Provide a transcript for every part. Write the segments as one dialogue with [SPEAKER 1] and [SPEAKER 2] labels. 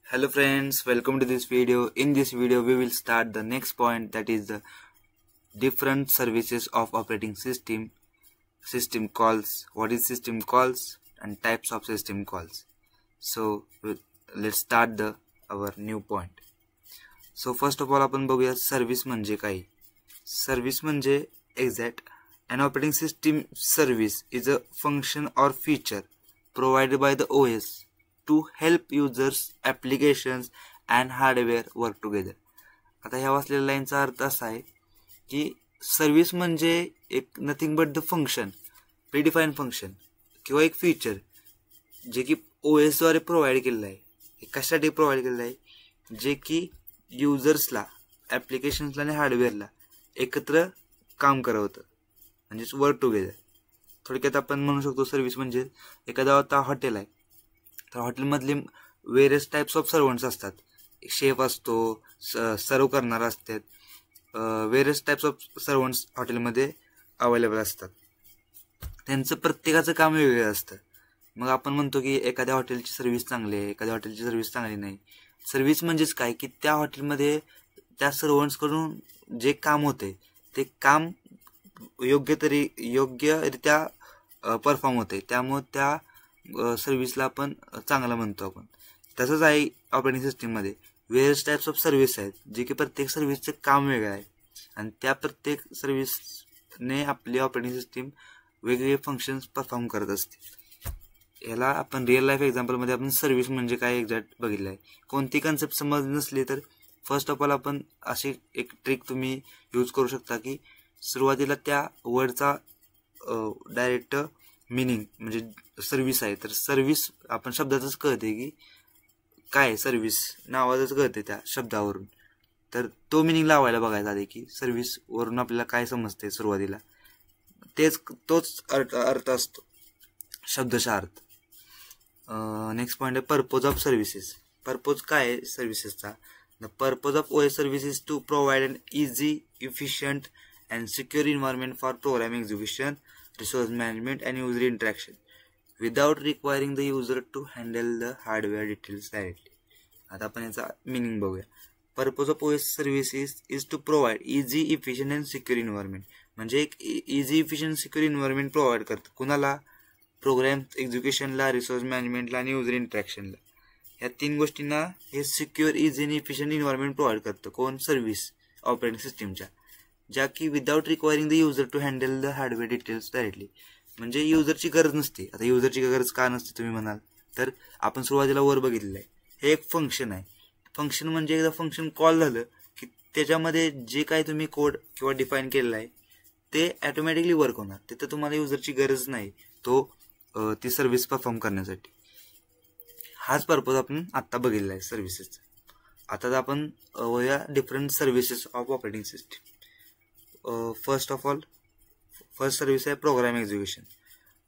[SPEAKER 1] Hello friends, welcome to this video. In this video we will start the next point, that is the different services of operating system calls, what is system calls and types of system calls. So let's start our new point. So first of all आपण बघूया service म्हणजे काय. Service म्हणजे exact an operating system service is a function or feature provided by the OS to help users, applications and hardware work together. आता ह्या वाचलेल्या लाईनचा अर्थ असा आहे की सर्व्हिस म्हणजे एक nothing but the function, predefine function किंवा एक फीचर जे की OS द्वारे प्रोव्हाइड केलेलं आहे. हे कशासाठी प्रोव्हाइड केलेलं आहे, जे की युजर्सला, ॲप्लिकेशन्सला आणि हार्डवेअरला एकत्र काम करवतं, म्हणजेच वर्क टुगेदर. थोडक्यात आपण म्हणू शकतो सर्व्हिस म्हणजे एखादा आता हॉटेल आहे, तर हॉटेलमधले वेरियस टाईप्स ऑफ सर्वंट्स असतात. शेफ असतो, सर्व करणारा असतात, वेरियस टाईप्स ऑफ सर्वंट्स हॉटेलमध्ये अवेलेबल असतात. त्यांचं प्रत्येकाचं काम वेगवेगळं असतं. मग आपण म्हणतो की एखाद्या हॉटेलची सर्व्हिस चांगली आहे, एखाद्या हॉटेलची सर्व्हिस चांगली नाही. सर्व्हिस म्हणजेच काय की त्या हॉटेलमध्ये त्या सर्वंट्सकडून जे काम होते ते काम योग्यरित्या परफॉर्म होते, त्यामुळे त्या सर्व्हिसला आपण चांगलं म्हणतो आपण. तसंच आहे ऑपरेटिंग सिस्टीममध्ये वेरियस टाईप्स ऑफ सर्व्हिस आहेत, जे की प्रत्येक सर्व्हिसचं काम वेगळं आहे आणि त्या प्रत्येक सर्व्हिसने आपली ऑपरेटिंग सिस्टीम वेगवेगळे फंक्शन्स परफॉर्म करत असते. याला आपण रिअल लाईफ एक्झाम्पलमध्ये आपण सर्व्हिस म्हणजे काय एक्झॅक्ट बघितलं आहे. कोणती कन्सेप्ट समजली नसली तर फर्स्ट ऑफ ऑल आपण अशी एक ट्रिक तुम्ही यूज करू शकता की सुरुवातीला त्या वर्डचा डायरेक्ट मिनिंग म्हणजे सर्व्हिस आहे, तर सर्व्हिस आपण शब्दातच कळते की काय सर्व्हिस, नावातच कळते त्या शब्दावरून. तर तो मिनिंग लावायला बघायचा आधी की सर्व्हिसवरून आपल्याला काय समजते सुरुवातीला, तोच अर्थ असतो, शब्दशः अर्थ. नेक्स्ट पॉईंट आहे पर्पज ऑफ सर्व्हिसेस. पर्पज काय आहे सर्व्हिसेसचा? The purpose of OS service is to provide an easy, efficient and secure environment for program execution, resource management and user interaction without requiring the user to handle the hardware details directly. आता आपण याचा meaning बघूया. Purpose of OS services is to provide easy, efficient and secure environment. म्हणजे एक easy, efficient, secure environment provide करतं कुणाला? Programme एक्झिक्युशनला, resource मॅनेजमेंटला आणि user इंटरॅक्शनला. या तीन गोष्टींना हे सिक्युअर, इझी आणि इफिशियंट इन्व्हायरमेंट प्रोव्हाइड करतं. कोण? सर्व्हिस ऑपरेटिंग सिस्टीमच्या, ज्या की without requiring the user to handle the hardware details directly. म्हणजे युजरची गरज नसते. आता युजरची गरज का नसते तुम्ही म्हणाल, तर आपण सुरुवातीला वर बघितलेलं आहे, हे एक फंक्शन आहे. फंक्शन म्हणजे एकदा फंक्शन कॉल झालं की त्याच्यामध्ये जे काही तुम्ही कोड किंवा डिफाईन केलेलं आहे ते ॲटोमॅटिकली वर्क होणार. तिथं तुम्हाला युजरची गरज नाही ती सर्व्हिस परफॉर्म करण्यासाठी. हाच पर्पज आपण आत्ता बघितला आहे सर्व्हिसेसचा. आता आपण वया different services of operating system. First service आहे प्रोग्राम एक्झिक्युशन.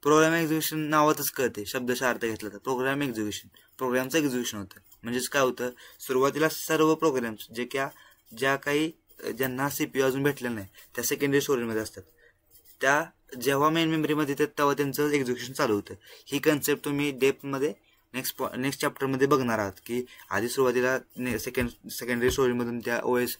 [SPEAKER 1] प्रोग्राम एक्झिक्युशन नावातच कळते, शब्दशः अर्थ घेतला तर प्रोग्राम एक्झिक्युशन, प्रोग्रामचं एक्झिक्युशन होतं. म्हणजेच काय होतं, सुरुवातीला सर्व प्रोग्राम्स ज्या काही ज्यांना CPU अजून भेटलेलं नाही त्या सेकंडरी स्टोरेजमध्ये असतात, त्या जेव्हा मेन मेमरीमध्ये येतात तेव्हा त्यांचं एक्झिक्युशन चालू होतं. ही कन्सेप्ट तुम्ही डेप्थमध्ये नेक्स्ट चॅप्टरमध्ये बघणार आहात की आधी सुरुवातीला सेकंडरी स्टोरेजमधून त्या OS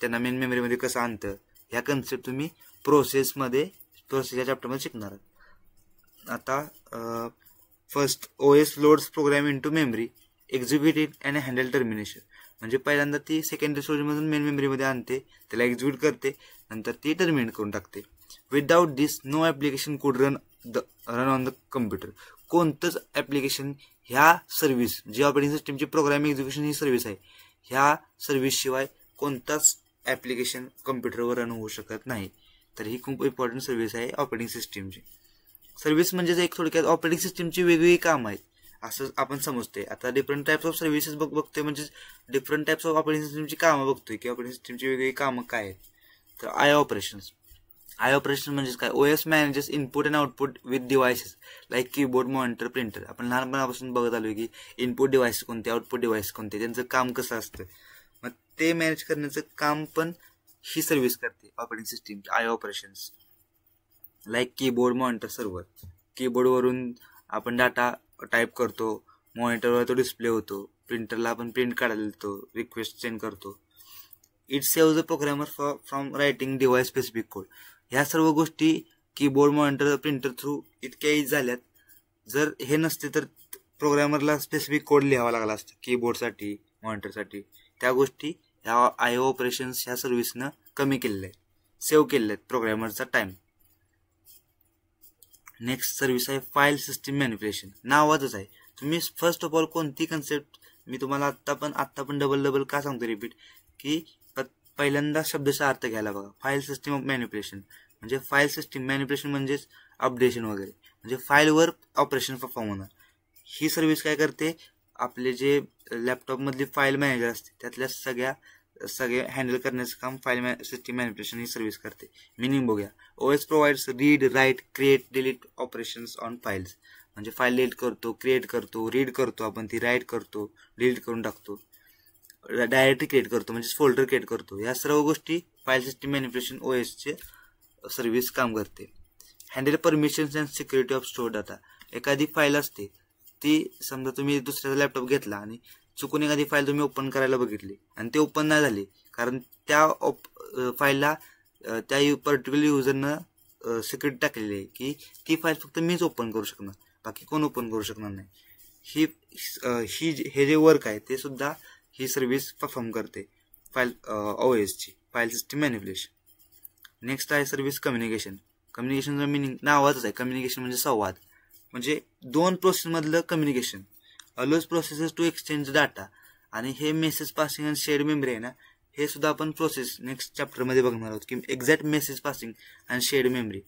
[SPEAKER 1] त्यांना मेन मेमरीमध्ये कसं आणतं, ह्या कन्सेप्ट तुम्ही प्रोसेसच्या चॅप्टरमध्ये शिकणार आहात. आता first OS loads programme into memory, execute it and handle termination. म्हणजे पहिल्यांदा ती सेकंडरी स्टोरेजमधून मेन मेमरीमध्ये आणते, त्याला एक्झिक्यूट करते, नंतर ती टर्मिनेट करून टाकते. विदाउट दिस नो ॲप्लिकेशन कुड रन ऑन द कम्प्युटर. कोणतंच ॲप्लिकेशन ह्या सर्व्हिस, जी ऑपरेटिंग सिस्टीमची प्रोग्राम एक्झिक्युशन ही सर्व्हिस आहे, ह्या सर्व्हिसशिवाय कोणताच ॲप्लिकेशन कम्प्युटरवर रन होऊ शकत नाही. तर ही खूप इम्पॉर्टंट सर्व्हिस आहे ऑपरेटिंग सिस्टीमची. सर्व्हिस म्हणजेच एक थोडक्यात ऑपरेटिंग सिस्टीमची वेगवेगळी कामं आहेत असं आपण समजतोय. आता डिफरंट टाईप्स ऑफ सर्व्हिसेस बघतोय, म्हणजे डिफरंट टाईप्स ऑफ ऑपरेटिंग सिस्टीमची कामं बघतोय की ऑपरेटिंग सिस्टीमची वेगवेगळी कामं काय आहेत. तर आय ऑपरेशन म्हणजेच काय, OS manages input and output with devices like keyboard, monitor, printer. आपण लहानपणापासून बघत आलोय की इनपुट डिव्हाइस कोणते, आउटपुट डिव्हाइस कोणते, त्यांचं काम कसं असतं. मग ते मॅनेज करण्याचं काम पण ही सर्व्हिस करते operating system. I operations like keyboard, monitor, server. कीबोर्डवरून आपण डाटा टाईप करतो, मॉनिटरवर तो डिस्प्ले होतो, प्रिंटरला आपण प्रिंट काढायला देतो, रिक्वेस्ट सेंड करतो. It save the programmer from writing device specific code. ह्या सर्व गोष्टी कीबोर्ड, मॉनिटर, प्रिंटर थ्रू इतक्या इज झाल्यात. जर हे नसते तर प्रोग्रामरला स्पेसिफिक कोड लिहावा लागला असतं कीबोर्डसाठी, मॉनिटरसाठी. त्या गोष्टी ह्या IO ऑपरेशन्स ह्या सर्व्हिसनं कमी केलेल्या आहेत, सेव्ह केलेल्या आहेत प्रोग्रामरचा टाइम. नेक्स्ट सर्व्हिस आहे फाईल सिस्टीम मॅनिप्युलेशन. नावातच आहे. तुम्ही फर्स्ट ऑफ ऑल कोणती कन्सेप्ट मी तुम्हाला आत्ता पण डबल का सांगतो रिपीट, की पहिल्यांदा शब्दचा अर्थ घ्यायला बघा. फाईल सिस्टीम ऑफ मॅनिप्युलेशन म्हणजे फाईल सिस्टीम मॅनिप्युलेशन म्हणजेच अपडेशन वगैरे, म्हणजे फाईलवर ऑपरेशन परफॉर्म होणार. ही सर्व्हिस काय करते, आपले जे लॅपटॉपमधली फाईल मॅनेजर असते त्यातल्या सगळे हँडल करण्याचं काम फाईल सिस्टीम मॅनिप्युलेशन ही सर्व्हिस करते. मिनिंग बघूया. OS provides read, write, create, delete operations on files. म्हणजे फाईल डिलीट करतो, क्रिएट करतो, रीड करतो आपण, ती राईट करतो, डिलीट करून टाकतो, डायरेक्टली क्रिएट करतो म्हणजे फोल्डर क्रिएट करतो. या सर्व गोष्टी फाईल सिस्टीम मॅनिप्युलेशन OSचे सर्व्हिस काम करते. Handle permissions and security of store data. एखादी फाईल असते ती, समजा तुम्ही दुसऱ्याचा लॅपटॉप घेतला आणि चुकून एखादी फाईल तुम्ही ओपन करायला बघितली आणि ते ओपन नाही झाली, कारण त्या फाईलला त्या पर्टिक्युलर युजरनं सिक्युरिटी टाकलेली आहे की ती फाईल फक्त मीच ओपन करू शकणार, बाकी कोण ओपन करू शकणार नाही. हे जे वर्क आहे ते सुद्धा ही सर्व्हिस परफॉर्म करते OSची फाईल सिस्टीम मॅनिप्युलेशन. नेक्स्ट आहे सर्व्हिस कम्युनिकेशन. कम्युनिकेशनचं मिनिंग नावातच आहे. कम्युनिकेशन म्हणजे संवाद, म्हणजे दोन प्रोसेसमधलं communication. Allows processes to exchange data. आणि हे मेसेज पासिंग आणि शेअर्ड मेमरी आहे ना, हे सुद्धा आपण प्रोसेस नेक्स्ट चॅप्टरमध्ये बघणार आहोत की एक्झॅक्ट मेसेज पासिंग आणि शेअर्ड मेमरी.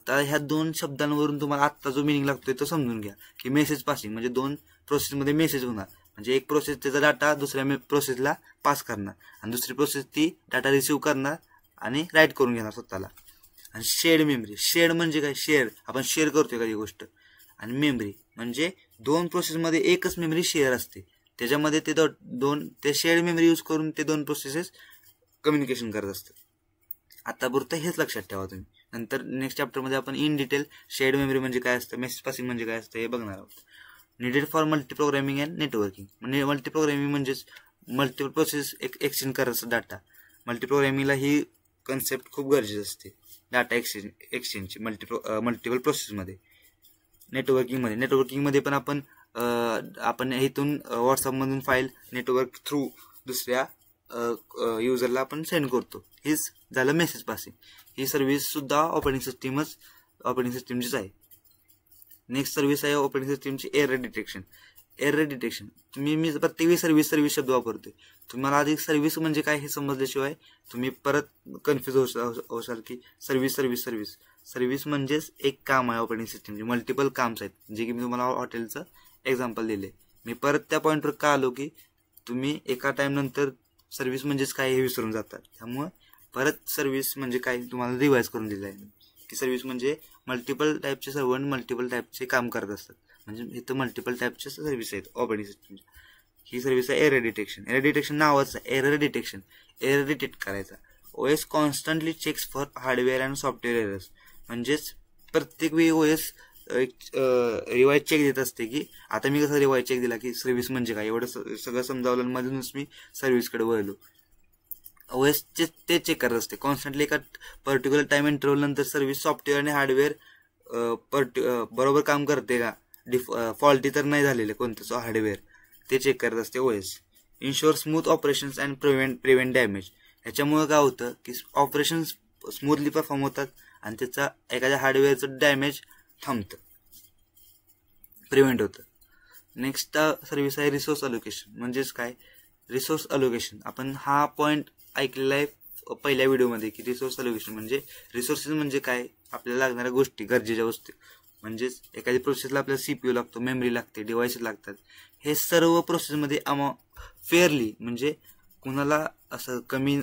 [SPEAKER 1] तर ह्या दोन शब्दांवरून तुम्हाला आत्ता जो मिनिंग लागतोय तो समजून घ्या की मेसेज पासिंग म्हणजे दोन प्रोसेसमध्ये मेसेज होणार, म्हणजे एक प्रोसेस त्याचा डाटा दुसऱ्या प्रोसेसला पास करणार आणि दुसरी प्रोसेस ती डाटा रिसिव्ह करणार आणि राईट करून घेणार स्वतःला. आणि शेअर्ड मेमरी, शेअर्ड म्हणजे काय, शेअर आपण शेअर करतोय एखादी गोष्ट. आणि मेमरी म्हणजे दोन प्रोसेसमध्ये एकच मेमरी शेअर असते, त्याच्यामध्ये ते शेअर्ड मेमरी यूज करून ते दोन प्रोसेसेस कम्युनिकेशन करत असतात. आतापुरतं हेच लक्षात ठेवा तुम्ही. नंतर नेक्स्ट चॅप्टरमध्ये आपण इन डिटेल शेअर्ड मेमरी म्हणजे काय असतं, मेसेज पासिंग म्हणजे काय असतं हे बघणार आहोत. Needed for multi programming and networking. म्हणजे मल्टी प्रोग्रामिंग म्हणजेच मल्टिपल प्रोसेस एक्सचेंज करायचं डाटा. मल्टी प्रोग्रामिंगला ही कन्सेप्ट खूप गरजेची असते, डाटा एक्सचेंजची मल्टिपल प्रोसेसमध्ये. नेटवर्किंगमध्ये पण आपण इथून व्हॉट्सअपमधून फाईल नेटवर्क थ्रू दुसऱ्या युजरला आपण सेंड करतो. हेच झालं मेसेज पासिंग. ही सर्व्हिस सुद्धा ऑपरेटिंग सिस्टीमचीच आहे. नेक्स्ट सर्व्हिस आहे ऑपरेटिंग सिस्टीमची एरर डिटेक्शन. मी प्रत्येक सर्व्हिस शब्द वापरतोय. तुम्हाला आधी सर्व्हिस म्हणजे काय हे समजल्याशिवाय तुम्ही परत कन्फ्युज होशाल की सर्व्हिस म्हणजेच एक काम आहे ऑपरेटिंग सिस्टीमचे. मल्टिपल काम्स आहेत, जे की मी तुम्हाला हॉटेलचं एक्झाम्पल दिले. मी परत त्या पॉईंटवर का आलो की तुम्ही एका टाइम नंतर सर्व्हिस म्हणजेच काय हे विसरून जातात. त्यामुळे परत सर्व्हिस म्हणजे काय तुम्हाला रिवाइज करून दिलं आहे की सर्व्हिस म्हणजे मल्टिपल टाईपचे सर्व्हंट मल्टिपल टाईपचे काम करत असतात. म्हणजे इथं मल्टिपल टाईपचे सर्व्हिस आहेत ऑपरेटिंग सिस्टीमच्या. ही सर्व्हिस आहे एरर डिटेक्शन नावाचं आहे. एरर डिटेक्ट करायचा. OS constantly checks for hardware and software errors. म्हणजेच प्रत्येक वेळी OS रिवाइज चेक देत असते की आता मी कसं रिवाइज चेक दिला की सर्व्हिस म्हणजे काय, एवढं सगळं समजावलं मधूनच मी सर्व्हिसकडे वळलो. OS ते चेक करत असते कॉन्स्टंटली. एका पर्टिक्युलर टाइम इंटरव्हल नंतर सर्व्हिस सॉफ्टवेअर आणि हार्डवेअर बरोबर काम करते का, फॉल्टी तर नाही झालेले कोणतंच हार्डवेअर, ते चेक करत असते OS. Ensure smooth operations and prevent damage. ह्याच्यामुळे काय होतं की ऑपरेशन्स स्मूथली परफॉर्म होतात आणि त्याचा एखाद्या हार्डवेअरचं डॅमेज थांबतं, प्रिव्हेंट होतं. नेक्स्ट सर्व्हिस आहे रिसोर्स अलोकेशन. म्हणजेच काय, रिसोर्स अलोकेशन आपण हा पॉईंट ऐकलेला आहे पहिल्या व्हिडिओमध्ये की रिसोर्स अलोकेशन म्हणजे रिसोर्सेस म्हणजे काय, आपल्याला लागणाऱ्या गोष्टी, गरजेच्या वस्तू. म्हणजेच एखादी प्रोसेसला आपल्याला CPU लागतो, मेमरी लागते, डिव्हाइसेस लागतात. हे सर्व प्रोसेसमध्ये फेअरली म्हणजे कुणाला असं कमी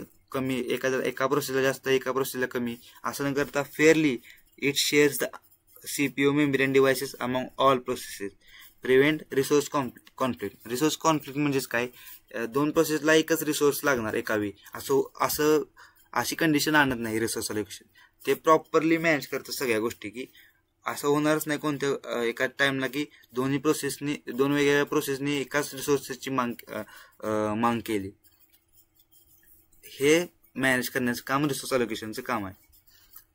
[SPEAKER 1] एका प्रोसेसला जास्त एका प्रोसेसला कमी असं न करता fairly it shares the CPU, memory and devices among all processes. Prevent resource conflict. Resource conflict म्हणजेच काय, दोन प्रोसेसला एकच रिसोर्स लागणार एका वेळी अशी कंडिशन आणत नाही रिसोर्स अलोकेशन. ते प्रॉपरली मॅनेज करतं सगळ्या गोष्टी की असं होणारच नाही कोणत्या एका टाइमला की दोन वेगवेगळ्या प्रोसेसनी एकाच रिसोर्सेसची मांग केली. हे मॅनेज करण्याचं काम रिसोर्स अलोकेशनचं काम आहे.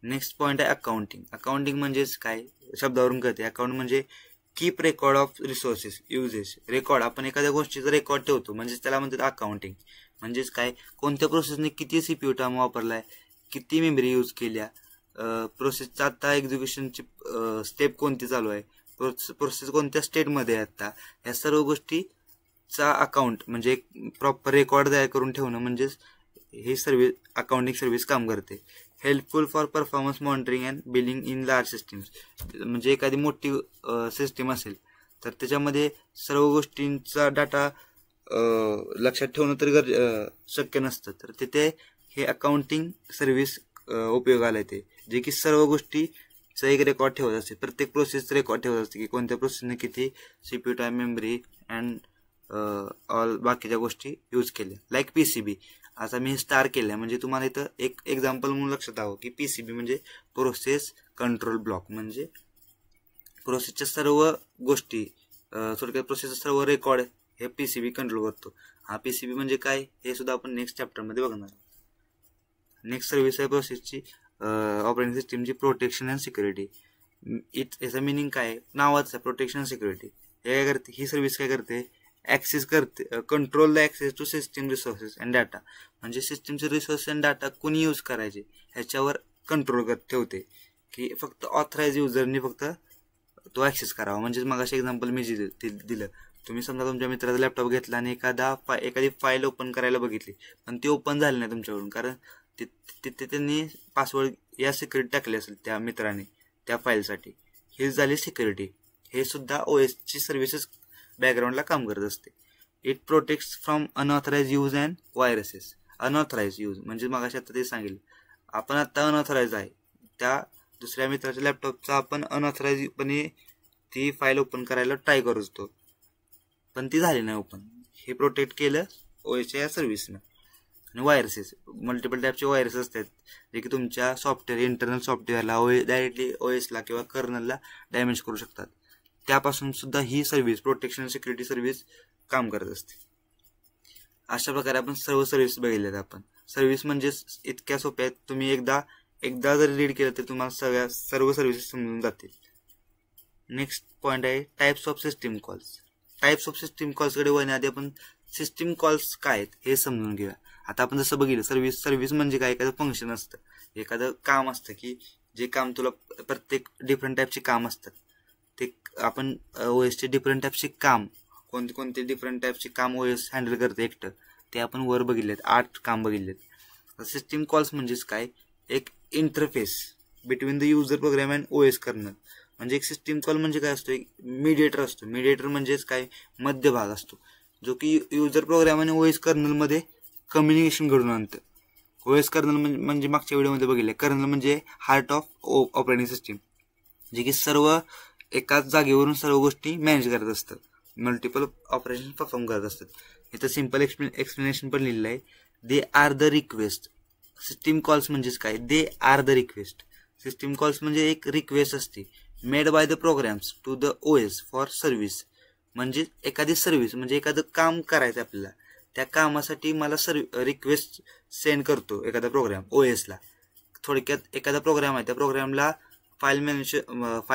[SPEAKER 1] नेक्स्ट पॉईंट आहे अकाउंटिंग. अकाउंटिंग म्हणजेच काय, शब्दावरून कळते. अकाउंट म्हणजे keep record of resources uses. Record, आपण एखाद्या गोष्टीचा रेकॉर्ड ठेवतो म्हणजेच त्याला म्हणतात अकाउंटिंग. म्हणजेच काय, कोणत्या प्रोसेसने किती CPU टाइम वापरलाय, किती मेमरी यूज केल्या, प्रोसेसचा आता एक्झिक्युशनची स्टेप कोणती चालू आहे, प्रोसेस कोणत्या स्टेटमध्ये आहे आता, या सर्व गोष्टीचा अकाउंट म्हणजे एक प्रॉपर रेकॉर्ड तयार करून ठेवणं म्हणजेच ही सर्व्हिस, अकाउंटिंग सर्व्हिस काम करते. Helpful for performance monitoring and billing in large systems. म्हणजे एखादी मोठी सिस्टीम असेल तर त्याच्यामध्ये सर्व गोष्टींचा डाटा लक्षात ठेवणं तर शक्य नसतं, तर तिथे हे अकाउंटिंग सर्व्हिस उपयोगाला येते, जे की सर्व गोष्टीचा एक रेकॉर्ड ठेवत असते. प्रत्येक प्रोसेसचा रेकॉर्ड ठेवत असते की कोणत्या प्रोसेसने किती CPU time, memory and all बाकीच्या गोष्टी यूज केल्या. Like PCB. आता मी स्टार केलं म्हणजे तुम्हाला इथं एक एक्झाम्पल म्हणून लक्षात हवं की PCB म्हणजे प्रोसेस कंट्रोल ब्लॉक. म्हणजे प्रोसेसच्या सर्व गोष्टी, थोडक्यात प्रोसेसचा सर्व रेकॉर्ड हे PCB कंट्रोल करतो. हा PCB म्हणजे काय हे सुद्धा आपण नेक्स्ट चॅप्टरमध्ये बघणार. नेक्स्ट सर्व्हिस आहे प्रोसेसची ऑपरेटिंग सिस्टीमची प्रोटेक्शन अँड सिक्युरिटी. याचा मिनिंग काय, नावाच आहे प्रोटेक्शन अँड सिक्युरिटी. हे काय करते, ही सर्व्हिस काय करते, ऍक्सेस करते, control the access to system resources and data. म्हणजे सिस्टीमचे रिसोर्सेस अँड डाटा कोणी यूज करायचे ह्याच्यावर कंट्रोल ठेवते, की फक्त ऑथराइज युजरनी फक्त तो ऍक्सेस करावा. म्हणजे मग असे एक्झाम्पल मी दिलं, तुम्ही समजा तुमच्या मित्राचा लॅपटॉप घेतला आणि एखादी फाईल ओपन करायला बघितली पण ती ओपन झाली नाही तुमच्याकडून, कारण तिथे त्यांनी पासवर्ड या सिक्युरिटी टाकली असेल त्या मित्राने त्या फाईलसाठी. ही झाली सिक्युरिटी. हे सुद्धा OSची सर्व्हिसेस बॅकग्राऊंडला काम करत असते. It protects from unauthorised use and viruses. Unauthorised use म्हणजे मग आता ते सांगेल, आपण आता अनऑथराइज आहे, त्या दुसऱ्या मित्राच्या लॅपटॉपचा आपण अनऑथराइजपणे ती फाईल ओपन करायला ट्राय करतो पण ती झाली नाही ओपन. हे प्रोटेक्ट केलं OSच्या या सर्व्हिसनं. आणि व्हायरसेस, मल्टिपल टाईपचे व्हायरसेस असतात जे की तुमच्या सॉफ्टवेअर, इंटरनल सॉफ्टवेअरला डायरेक्टली OSला किंवा कर्नलला डॅमेज करू शकतात. त्यापासून सुद्धा ही सर्व्हिस, प्रोटेक्शन सिक्युरिटी सर्व्हिस काम करत असते. अशा प्रकारे आपण सर्व सर्व्हिस बघितल्यात. आपण सर्व्हिस म्हणजे इतक्या सोप्या आहेत, तुम्ही एकदा जर रीड केलं तर तुम्हाला सर्व सर्व्हिसेस समजून जातील. नेक्स्ट पॉईंट आहे types of system calls. Types of system कॉल्सकडे वळण्याआधी आपण सिस्टीम कॉल्स काय आहेत हे समजून घेऊया. आता आपण जसं बघितलं, सर्व्हिस म्हणजे काय, एखादं फंक्शन असतं, एखादं काम असतं की जे काम तुला प्रत्येक डिफरंट टाईपचे काम असतात. ते आपण OSचे डिफरंट टाईपचे काम, कोणते डिफरंट टाईपचे काम OS हँडल करते एकटं, ते आपण वर बघितलेत, 8 काम बघितलेत. सिस्टीम कॉल्स म्हणजेच काय, एक interface between the user program and OS kernel. म्हणजे एक सिस्टीम कॉल म्हणजे काय असतो, एक मीडिएटर असतो. मीडिएटर म्हणजेच काय, मध्यभाग असतो जो की युजर प्रोग्राम आणि OS कर्नलमध्ये कम्युनिकेशन घडून आणतं. OS कर्नल म्हणजे मागच्या व्हिडिओमध्ये बघितलं, कर्नल म्हणजे हार्ट ऑफ ऑपरेटिंग सिस्टीम, जे की सर्व एकाच जागेवरून सर्व गोष्टी मॅनेज करत असतं, मल्टिपल ऑपरेशन परफॉर्म करत असतात. इथं सिम्पल एक्सप्लेनेशन पण लिहिलं आहे, they are the request. System calls म्हणजेच काय, they are the request. System calls म्हणजे एक रिक्वेस्ट असते made by the programs to the OS for service. म्हणजे एखादी सर्व्हिस म्हणजे एखादं काम करायचं आपल्याला, त्या कामासाठी मला रिक्वेस्ट सेंड करतो एखादा प्रोग्राम OSला. थोडक्यात एखादा प्रोग्राम आहे, त्या प्रोग्रामला फाईल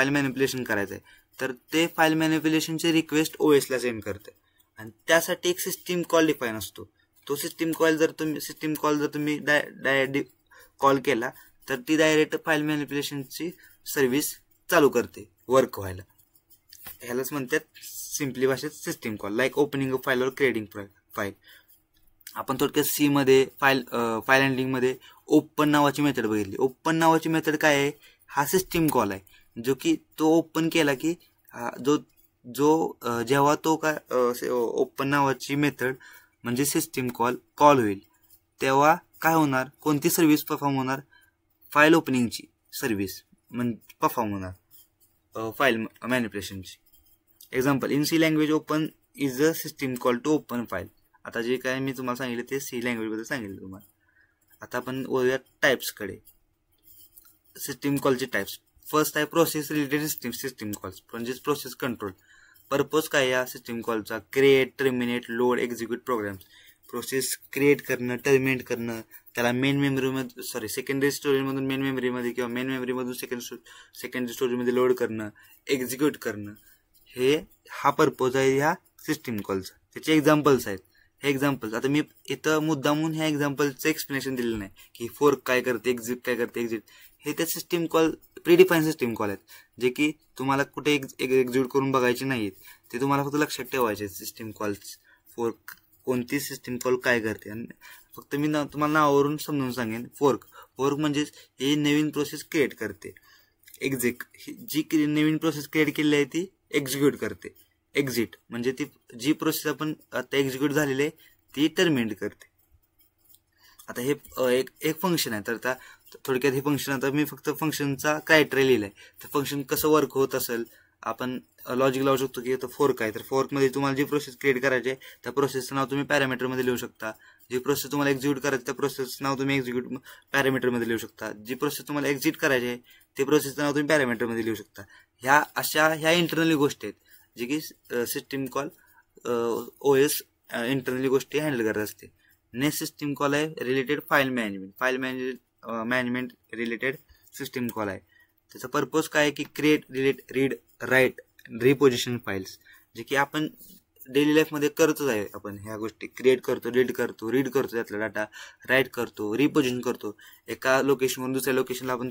[SPEAKER 1] मॅनिप्युलेशन करायचं आहे, तर ते फाईल मॅनिप्युलेशनची रिक्वेस्ट OSला सेंड करते आणि त्यासाठी एक सिस्टीम कॉल डिफाईन असतो. तो सिस्टीम कॉल जर तुम्ही डायरेक्ट कॉल केला तर ती डायरेक्ट फाईल मॅनिप्युलेशनची सर्व्हिस चालू करते वर्क व्हायला. ह्यालाच म्हणतात सिम्पली भाषेत system call. Like opening a file और क्रिएटिंग फाईल. आपण थोडक्यात C मध्ये फाईल हँडलिंगमध्ये ओपन नावाची मेथड बघितली. ओपन नावाची मेथड काय आहे, हा सिस्टीम कॉल आहे, जो की तो ओपन केला की जेव्हा तो काय ओपन नावाची मेथड म्हणजे सिस्टीम कॉल होईल तेव्हा काय होणार, कोणती सर्व्हिस परफॉर्म होणार, फाईल ओपनिंगची सर्व्हिस परफॉर्म होणार, फाईल मॅनिप्युलेशनची. Example, in C language open is a system call to open file. आता जे काय मी तुम्हाला सांगितलं ते C लँग्वेजबद्दल सांगितलं तुम्हाला. आता आपण वळूया टाईप्सकडे. सिस्टीम कॉलचे टाईप्स. फर्स्ट आहे प्रोसेस रिलेटेड सिस्टीम कॉल्स, म्हणजेच प्रोसेस कंट्रोल. पर्पज काय या सिस्टीम कॉलचा? Create, terminate, load, execute programs. Process create करणं, टर्मिनेट करणं, त्याला मेन मेमरीमध्ये सेकंडरी स्टोरेजमधून मेन मेमरीमध्ये किंवा मेन मेमरीमधून सेकंडरी स्टोरेजमध्ये लोड करणं, एक्झिक्यूट करणं, हा पर्पज आहे ह्या सिस्टीम कॉलचा. त्याचे एक्झाम्पल्स आहेत. हे एक्झाम्पल्स आता मी इथं मुद्दामून ह्या एक्झाम्पलचं एक्सप्लेनेशन दिलेलं नाही की फोर्क काय करते, एक्झिट काय करते. एक्झिट हे त्या सिस्टीम कॉल प्रीडिफाईन सिस्टीम कॉल आहेत, जे की तुम्हाला कुठे एक्झिक्यूट करून बघायचे नाहीत. ते तुम्हाला फक्त लक्षात ठेवायचे सिस्टीम कॉल्स. फोर्क कोणती सिस्टीम कॉल काय करते, आणि फक्त मी तुम्हाला नावावरून समजून सांगेन. फोर्क म्हणजेच हे नवीन प्रोसेस क्रिएट करते. जी नवीन प्रोसेस क्रिएट केलेली आहे ती एक्झिक्यूट करते. एक्झिट म्हणजे ती जी प्रोसेस आपण आता एक्झिक्यूट झालेली आहे ती टर्मिनेट करते. आता हे एक फंक्शन आहे. तर आता थोडक्यात हे फंक्शन, आता मी फक्त फंक्शनचा क्रायटेरिया लिहिलाय. तर फंक्शन कसं वर्क होत असेल आपण लॉजिक लावू शकतो की आता फोर्क आहे. तर फोर्कमध्ये तुम्हाला जी प्रोसेस क्रिएट करायची आहे त्या प्रोसेसचं नाव तुम्ही पॅरामीटरमध्ये लिहू शकता. जी प्रोसेस तुम्हाला एक्झिक्यूट करायची त्या प्रोसेसचं नाव तुम्ही एक्झिक्यूट पॅरामीटरमध्ये लिहू शकता. जी प्रोसेस तुम्हाला एक्झिट करायची आहे ते प्रोसेसचं नाव तुम्ही पॅरामीटरमध्ये लिहू शकता. ह्या इंटरनली गोष्टी आहेत जे की सिस्टीम कॉल OS इंटरनली गोष्टी हँडल करत असते. नेक्स्ट सिस्टीम कॉल आहे related file management related system call आहे. त्याचा पर्पज काय आहे की create, delete, read, write, reposition files, जे की आपण डेली लाईफमध्ये करतच आहे. आपण ह्या गोष्टी क्रिएट करतो, डिलीट करतो, रीड करतो त्यातला डाटा, राईट करतो, रिपोजिशन करतो. एका लोकेशनवरून दुसऱ्या लोकेशनला आपण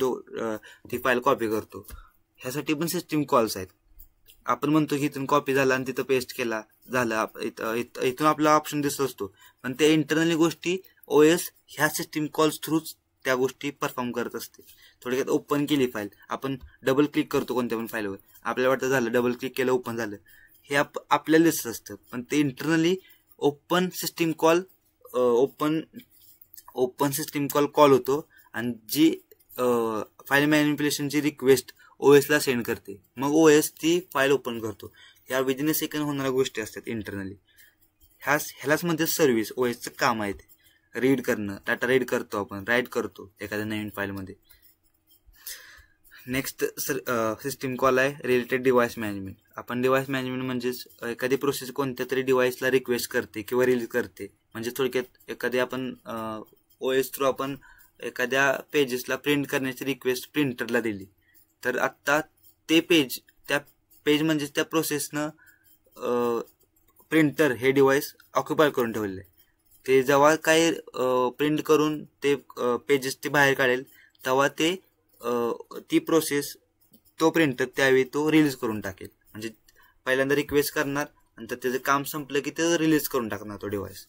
[SPEAKER 1] ती फाईल कॉपी करतो. ह्यासाठी पण सिस्टीम कॉल्स आहेत. आपण म्हणतो की इथून कॉपी झाला आणि तिथं पेस्ट केला झालं, इथून आपला ऑप्शन दिसत असतो, पण त्या इंटरनली गोष्टी OS ह्या सिस्टीम कॉल्स थ्रूच त्या गोष्टी परफॉर्म करत असते. थोडक्यात ओपन केली फाईल, आपण डबल क्लिक करतो कोणत्या पण फाईलवर, आपल्याला वाटतं झालं, डबल क्लिक केलं ओपन झालं, हे आपल्याला दिसत असतं. पण ते internally open system call call होतो आणि जी फाईल मॅनिप्युलेशनची रिक्वेस्ट OS ला सेंड करते. मग OS ती फाईल ओपन करतो. ह्या विदिन अ सेकंड होणाऱ्या गोष्टी असतात इंटरनली. ह्यालाच म्हणजे सर्व्हिस OSचं काम आहे. रीड करणं, डाटा रीड करतो आपण, राईट करतो एखाद्या नवीन फाईलमध्ये. नेक्स्ट सिस्टीम कॉल आहे रिलेटेड डिव्हाइस मॅनेजमेंट. आपण डिव्हाइस मॅनेजमेंट म्हणजेच एखादी प्रोसेस कोणत्या तरी डिव्हाइसला रिक्वेस्ट करते किंवा रिलीज करते. म्हणजे थोडक्यात एखादी आपण OS थ्रू आपण एखाद्या पेजेसला प्रिंट करण्याची रिक्वेस्ट प्रिंटरला दिली, तर आत्ता त्या पेज म्हणजेच त्या प्रोसेसनं प्रिंटर हे डिव्हाइस ऑक्युपाय करून ठेवलेलं आहे. ते जेव्हा काही प्रिंट करून ते पेजेस ते बाहेर काढेल तेव्हा ती प्रोसेस तो प्रिंटर त्यावेळी तो रिलीज करून टाकेल. म्हणजे पहिल्यांदा रिक्वेस्ट करणार आणि त्याचं काम संपलं की ते रिलीज करून टाकणार तो device.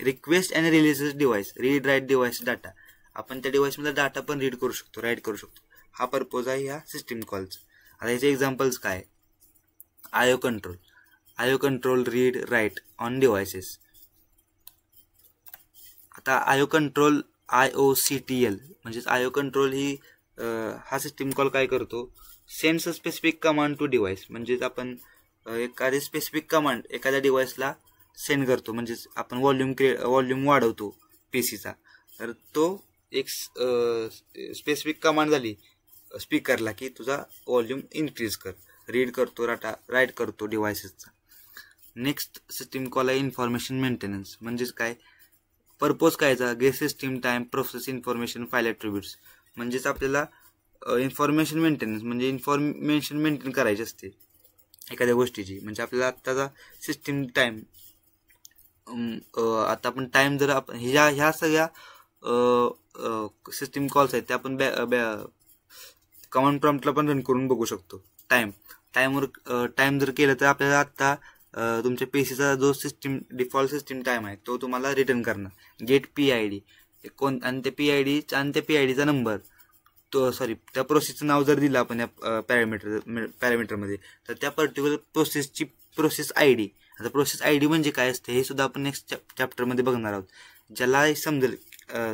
[SPEAKER 1] Request and release device, read write device data. आपण त्या डिव्हाइसमधला डाटा पण रीड करू शकतो, राईट करू शकतो. हा पर्पज आहे ह्या सिस्टीम कॉलचा. आता याचे एक्झाम्पल्स काय? IO control read write on devices. आता IO कंट्रोल IOCTL म्हणजेच IO कंट्रोल हा सिस्टीम कॉल काय करतो? Sends a specific command to device. म्हणजेच आपण एखादी स्पेसिफिक कमांड एखाद्या डिव्हाइसला सेंड करतो. म्हणजेच आपण व्हॉल्यूम वाढवतो पीसीचा, तर तो एक स्पेसिफिक कमांड झाली स्पीकरला की तुझा व्हॉल्यूम इन्क्रीज कर, रीड करतो डाटा, राईट करतो डिव्हाइसेसचा. नेक्स्ट सिस्टीम कॉल आहे इन्फॉर्मेशन मेंटेनन्स. म्हणजेच काय पर्पज कायचा? Get system time, process information, file attributes. म्हणजेच आपल्याला इन्फॉर्मेशन मेंटेनन्स म्हणजे इन्फॉर्मेशन मेंटेन करायची असते एखाद्या गोष्टीची. म्हणजे आपल्याला आत्ताचा सिस्टीम टाइम, आता आपण टाइम जर आपण ह्या सगळ्या सिस्टीम कॉल्स आहेत त्या आपण कमांड प्रॉम्प्टला पण रन करून बघू शकतो. टाइम जर केलं तर आपल्याला आत्ता तुमच्या पीसीचा जो डिफॉल्ट सिस्टीम टाइम आहे तो तुम्हाला रिटर्न करणार. गेट PID आणि त्या PIDचा नंबर त्या प्रोसेसचं नाव जर दिलं आपण या पॅरामीटरमध्ये तर त्या पर्टिक्युलर प्रोसेसची प्रोसेस ID. आता प्रोसेस ID म्हणजे काय असते हे सुद्धा आपण नेक्स्ट चॅप्टरमध्ये बघणार आहोत. ज्याला समजेल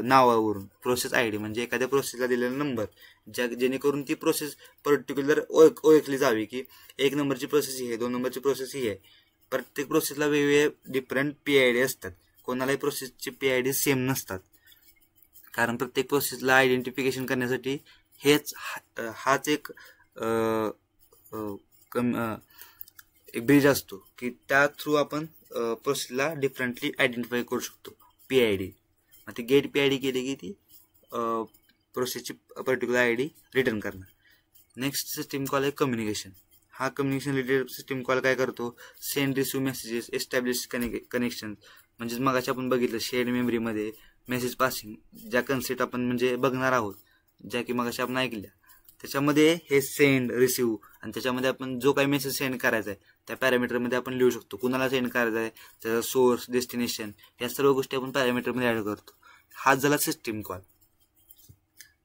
[SPEAKER 1] नावावरून प्रोसेस ID म्हणजे एखाद्या प्रोसेसला दिलेला नंबर, जेणेकरून ती प्रोसेस पर्टिक्युलर ओळखली जावी की 1 नंबरची प्रोसेस ही आहे, 2 नंबरची प्रोसेस ही आहे. प्रत्येक प्रोसेसला वेगवेगळे डिफरंट PID असतात. कोणालाही प्रोसेसचे PID सेम नसतात, कारण प्रत्येक प्रोसेसला आयडेंटिफिकेशन करण्यासाठी हाच एक एक ब्रिज असतो की त्या थ्रू आपण प्रोसेसला डिफरंटली आयडेंटिफाय करू शकतो. PID मग ती गेट PID केली की ती प्रोसेसची पर्टिक्युलर ID रिटर्न करणार. नेक्स्ट सिस्टीम कॉल आहे कम्युनिकेशन. हा कम्युनिकेशन रिलेटेड सिस्टीम कॉल काय करतो, send receive messages, establish connection. म्हणजेच मगाशी आपण बघितलं शेअर्ड मेमरीमध्ये मेसेज पासिंग, ज्या कन्सेप्ट आपण म्हणजे बघणार आहोत, ज्या की मगाशी आपण ऐकल्या, त्याच्यामध्ये हे सेंड रिसीव्ह आणि त्याच्यामध्ये आपण जो काही मेसेज सेंड करायचा आहे त्या पॅरामीटरमध्ये आपण लिहू शकतो. कुणाला सेंड करायचा आहे, त्याचा सोर्स, डेस्टिनेशन, या सर्व गोष्टी आपण पॅरामीटरमध्ये ॲड करतो. हा झाला सिस्टीम कॉल.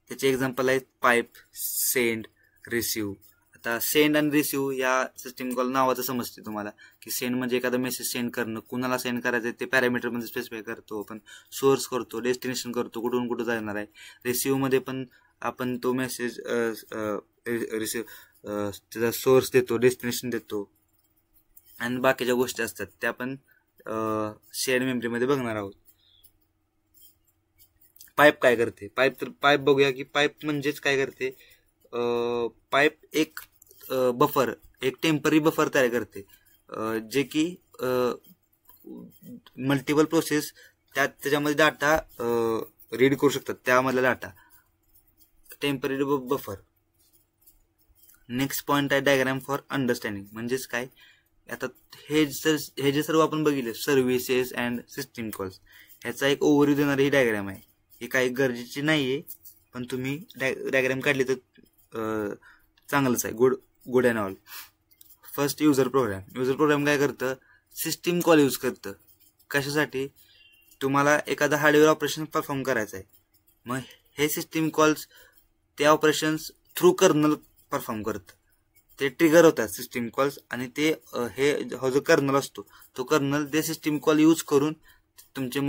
[SPEAKER 1] त्याचे एक्झाम्पल आहेत पाईप, सेंड, रिसीव्ह. आता सेंड आणि रिसीव्ह या सिस्टीम कॉल नावाचं समजते तुम्हाला की सेंड म्हणजे एखादा मेसेज सेंड करणं, कुणाला सेंड करायचं आहे ते पॅरामीटरमध्ये स्पेसिफाय करतो आपण, सोर्स करतो, डेस्टिनेशन करतो, कुठून कुठं जाणार आहे. रिसीव्हमध्ये पण आपण तो मेसेज त्याचा सोर्स देतो, डेस्टिनेशन देतो आणि बाकीच्या गोष्टी असतात त्या आपण शेअर्ड मेमरीमध्ये बघणार आहोत. पाईप काय करते, पाईप बघूया की पाईप म्हणजेच काय करते. पाईप एक बफर, एक टेम्पररी बफर तयार करते जे की मल्टिपल प्रोसेस त्याच्यामध्ये डाटा रीड करू शकतात, त्यामधला data. Temporary buffer. Next point आहे डायग्राम फॉर अंडरस्टँडिंग. म्हणजेच काय, आता हे जे सर्व आपण बघितले सर्व्हिसेस अँड सिस्टीम कॉल्स, ह्याचा एक ओव्हरव्ह्यू देणारी ही डायग्राम आहे. हे काही गरजेची नाही आहे, पण तुम्ही डायग्राम काढली तर चांगलंच आहे. Good and all. First user program काय करतं, सिस्टीम कॉल यूज करतं. कशासाठी, तुम्हाला एखादा हार्डवेअर ऑपरेशन परफॉर्म करायचं आहे. मग हे सिस्टीम कॉल्स ते ऑपरेशन्स थ्रू कर्नल परफॉर्म करतं. ते ट्रिगर होतात सिस्टीम कॉल्स आणि ते हा जो कर्नल असतो तो कर्नल ते सिस्टीम कॉल यूज करून तुमचे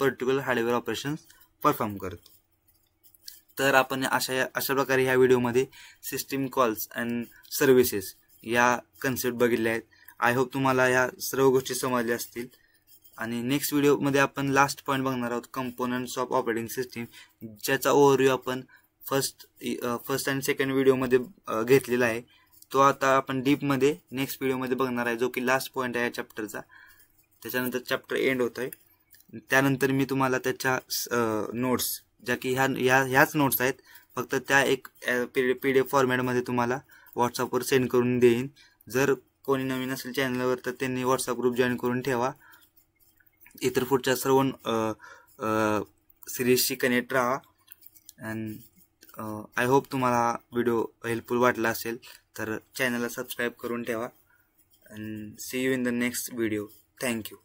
[SPEAKER 1] पर्टिक्युलर हार्डवेअर ऑपरेशन्स परफॉर्म करतो. तर आपण अशा प्रकारे ह्या व्हिडिओमध्ये सिस्टीम कॉल्स अँड सर्व्हिसेस या कन्सेप्ट बघितले आहेत. आय होप तुम्हाला या सर्व गोष्टी समजल्या असतील. आणि नेक्स्ट व्हिडिओमध्ये आपण लास्ट पॉईंट बघणार आहोत, कंपोनंट्स ऑफ ऑपरेटिंग सिस्टीम, ज्याचा ओव्हरव्ह्यू आपण फर्स्ट आणि सेकंड व्हिडिओमध्ये घेतलेला आहे. तो आता आपण डीपमध्ये नेक्स्ट व्हिडिओमध्ये बघणार आहे, जो की लास्ट पॉईंट आहे या चॅप्टरचा. त्याच्यानंतर चॅप्टर एंड होत आहे. त्यानंतर मी तुम्हाला त्याच्या नोट्स, ज्या की ह्याच नोट्स आहेत, फक्त त्या एक PDF फॉर्मॅटमध्ये तुम्हाला व्हॉट्सअपवर सेंड करून देईन. जर कोणी नवीन असेल चॅनलवर तर त्यांनी व्हॉट्सअप ग्रुप जॉईन करून ठेवा. इतर पुढच्या सर्व सिरीजशी कनेक्ट राहा. अँड आय होप तुम्हाला व्हिडिओ हेल्पफुल वाटला असेल, तर चॅनलला सबस्क्राईब करून ठेवा. And see you in the next video. Thank you.